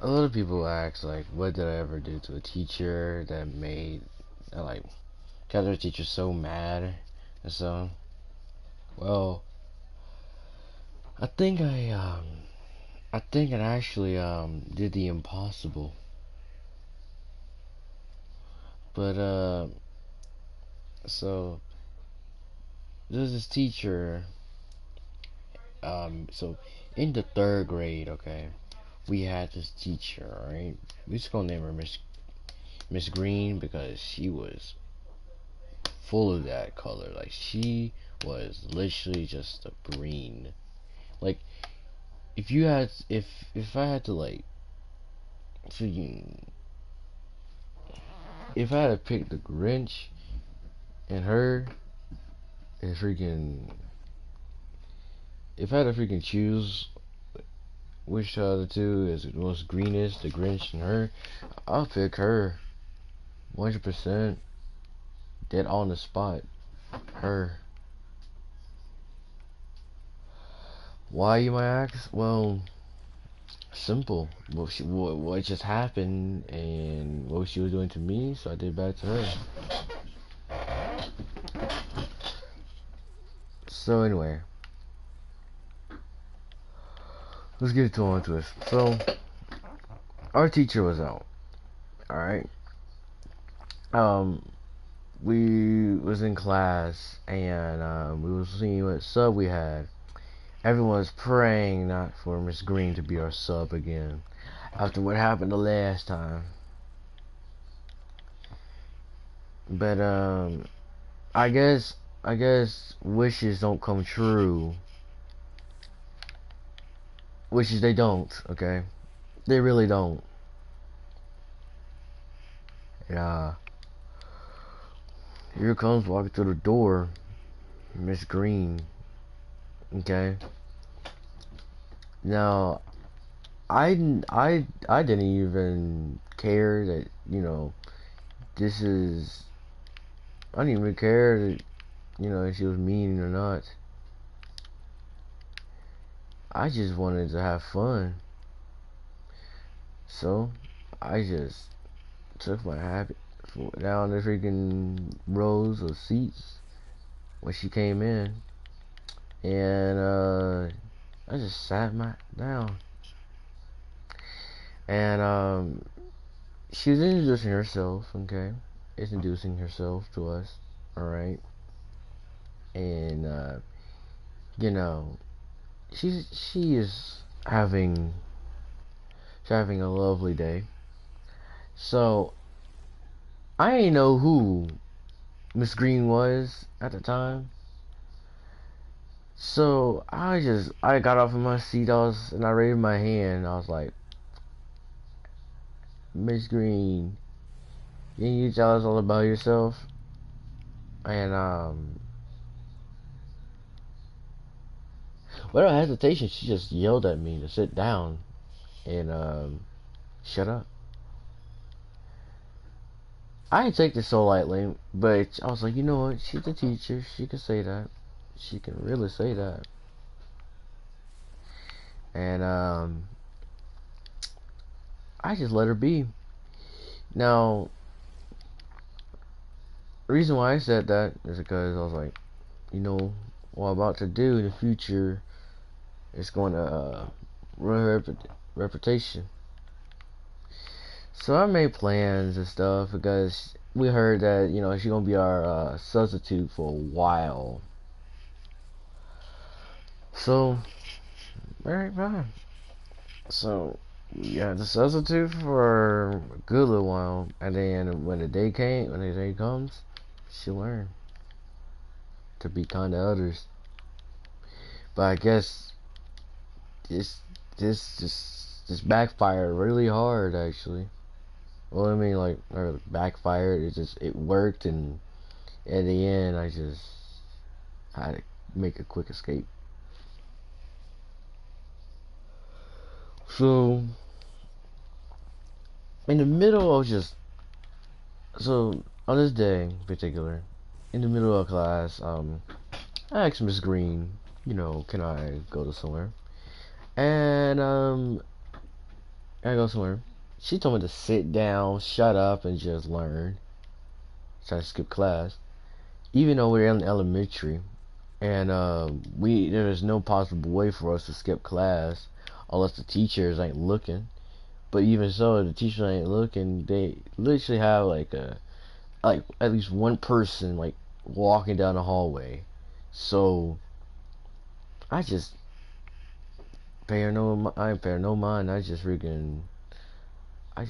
a lot of people ask, like, what did I ever do to a teacher that made, like, got their teacher so mad and so. Well, I think I think I actually did the impossible. But so there's this teacher. So in the third grade, okay, we had this teacher. All right, we just gonna name her Miss Green because she was full of that color. Like she was literally just a green. Like if I had to like freaking if I had to pick the Grinch and her and freaking if I had to freaking choose which of the two is the most greenest, the Grinch and her, I'll pick her 100%, dead on the spot. Her. Why, you might ask? Well, simple. What just happened and what she was doing to me, so I did back to her. So anyway, let's get on to it. So our teacher was out. All right. Um, we was in class and we was seeing what sub we had. Everyone was praying not for Miss Green to be our sub again after what happened the last time. But I guess wishes don't come true. Wishes they don't, okay? They really don't. Yeah. Here comes walking through the door, Miss Green. Okay. Now, I didn't even care that this is. I didn't even care that if she was mean or not. I just wanted to have fun. So I just took my habit down the freaking rows of seats when she came in, and I just sat my down, and she was introducing herself. Okay, introducing herself to us. All right, and you know, she is having she's having a lovely day. So I didn't know who Miss Green was at the time. So I got off of my seat, and I raised my hand. I was like, Miss Green, can you tell us all about yourself? And without hesitation, she just yelled at me to sit down and shut up. I didn't take this so lightly, but I was like, you know what? She's a teacher. She can say that. She can really say that. And I just let her be. Now, the reason why I said that is because I was like, what I'm about to do in the future is going to ruin her reputation. So I made plans and stuff because we heard that she's gonna be our substitute for a while. So, alright, fine. So we had the substitute for a good little while, and then when the day comes, she'll learn to be kind to others. But I guess this this backfired really hard, actually. Well, I mean, like, or backfired. It worked, and at the end, I just had to make a quick escape. So in the middle of on this day in particular, in the middle of class, I asked Miss Green, can I go to somewhere? And I go somewhere. She told me to sit down, shut up, and just learn. Try to skip class. Even though we're in elementary, and there is no possible way for us to skip class unless the teachers ain't looking. But even so, if the teachers ain't looking, they literally have like at least one person like walking down the hallway. So I just I ain't pay no mind. I just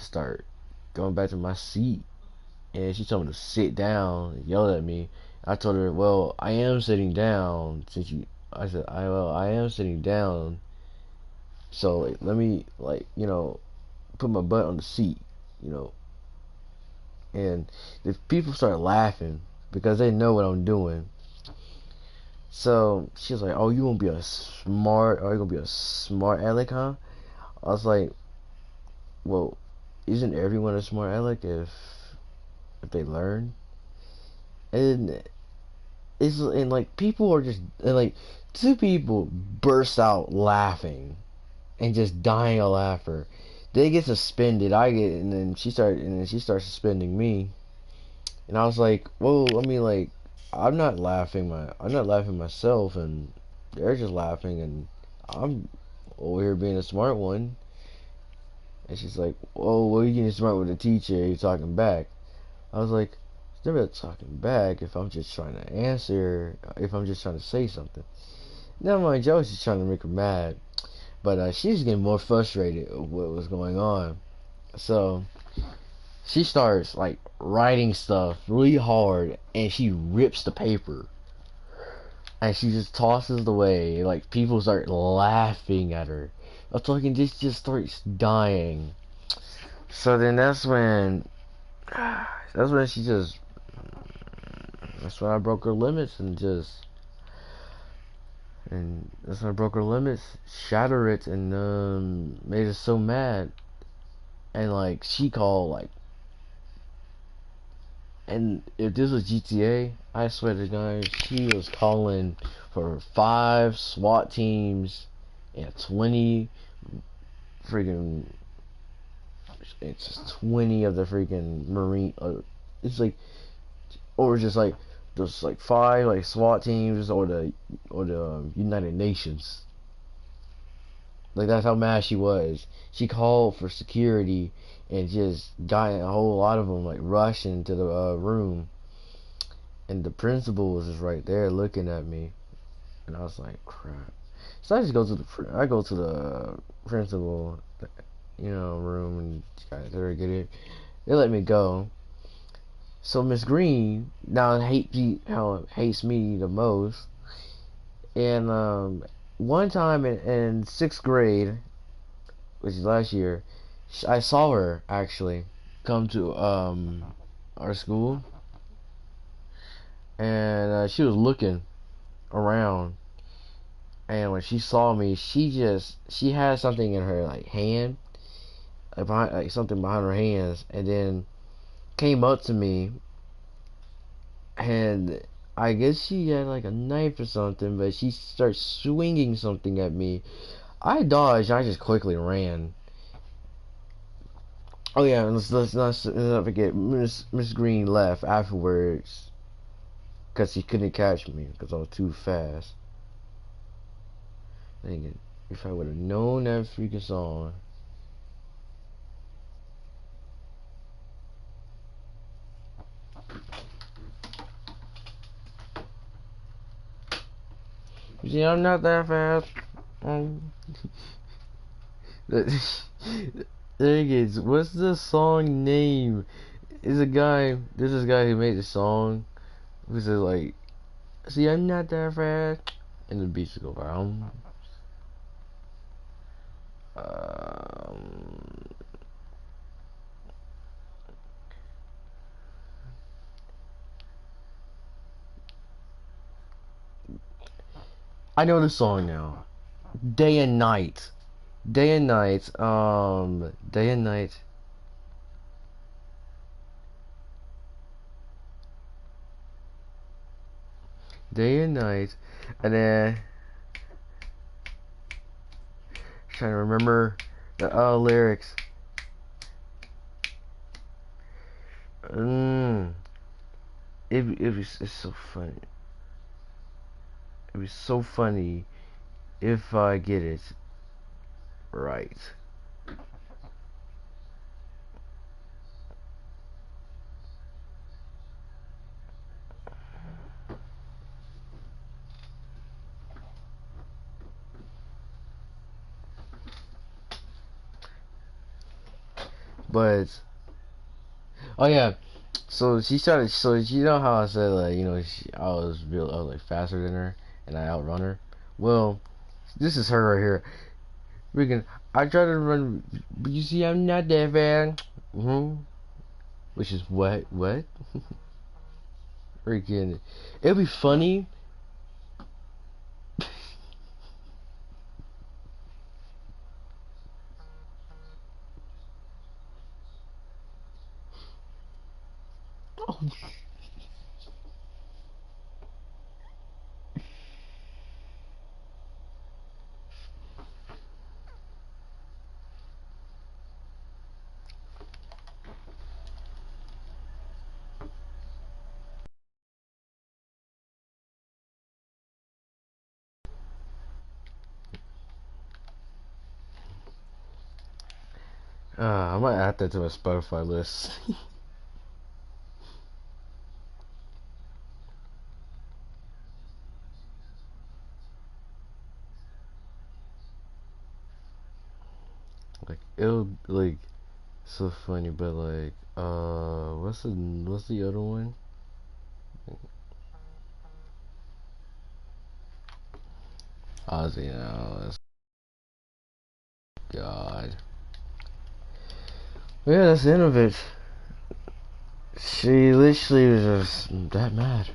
start going back to my seat, and she told me to sit down, yelled at me. I told her, well, I am sitting down since you. I said, I am sitting down. So like, let me put my butt on the seat, you know. And the people start laughing because they know what I'm doing. So she was like, "Oh, you gonna be a smart aleck, huh?" I was like, "Well, isn't everyone a smart aleck if they learn?" And like people are just and like two people burst out laughing and just dying of laughter. They get suspended. And then she starts suspending me. And I was like, "Whoa, I mean, like, I'm not laughing myself, and they're just laughing, and I'm over here being a smart one." And she's like, "Whoa, what are you getting smart with the teacher? You're talking back." I was like, "It's never talking back if I'm just trying to answer, if I'm just trying to say something." Never mind, I was just trying to make her mad, but she was getting more frustrated of what was going on. So she starts like writing stuff really hard, and she rips the paper and she just tosses it away. Like people start laughing at her. I'm talking, just starts dying. So then that's when she just that's when I broke her limits and that's when I broke her limits, shatter it, and made her so mad. And like she called like, and if this was GTA, I swear to God, she was calling for 5 SWAT teams and 20 freaking, it's just 20 of the freaking Marine, it's like, or just like 5 like SWAT teams or the United Nations. Like that's how mad she was. She called for security and just got a whole lot of them like rushed into the room. And the principal was just right there looking at me, and I was like, "Crap!" So I just go to the principal, room, and guys there get it. They let me go. So Miss Green now hates me the most. And one time in 6th grade, which is last year, I saw her actually come to our school, and she was looking around. And when she saw me, she had something in her like hand, like something behind her hands, and then came up to me, and I guess she had like a knife or something, but she starts swinging something at me. I dodged. I just quickly ran. Oh yeah, and let's not forget Miss Green left afterwards because she couldn't catch me because I was too fast. Dang it! If I would have known that freaking song. You see, I'm not that fast. The thing is, what's the song name? There's this guy who made the song who says like, "See, I'm not that fast," and the beats go around. Um, I know the song now. Day and night, day and night, day and night, day and night, and then trying to remember The lyrics. Mm. It's so funny. It'd be so funny if I get it right. But oh yeah, so she started. So you know how I said like I was like faster than her and I outrun her. Well, this is her right here. Freaking, I try to run, but you see I'm not that fast. Which is what? Freaking, it'll be funny. I might add that to my Spotify list. Like it'll like so funny, but like what's the other one? Ozzy, no, God. Yeah, that's the end of it. She literally was just that mad.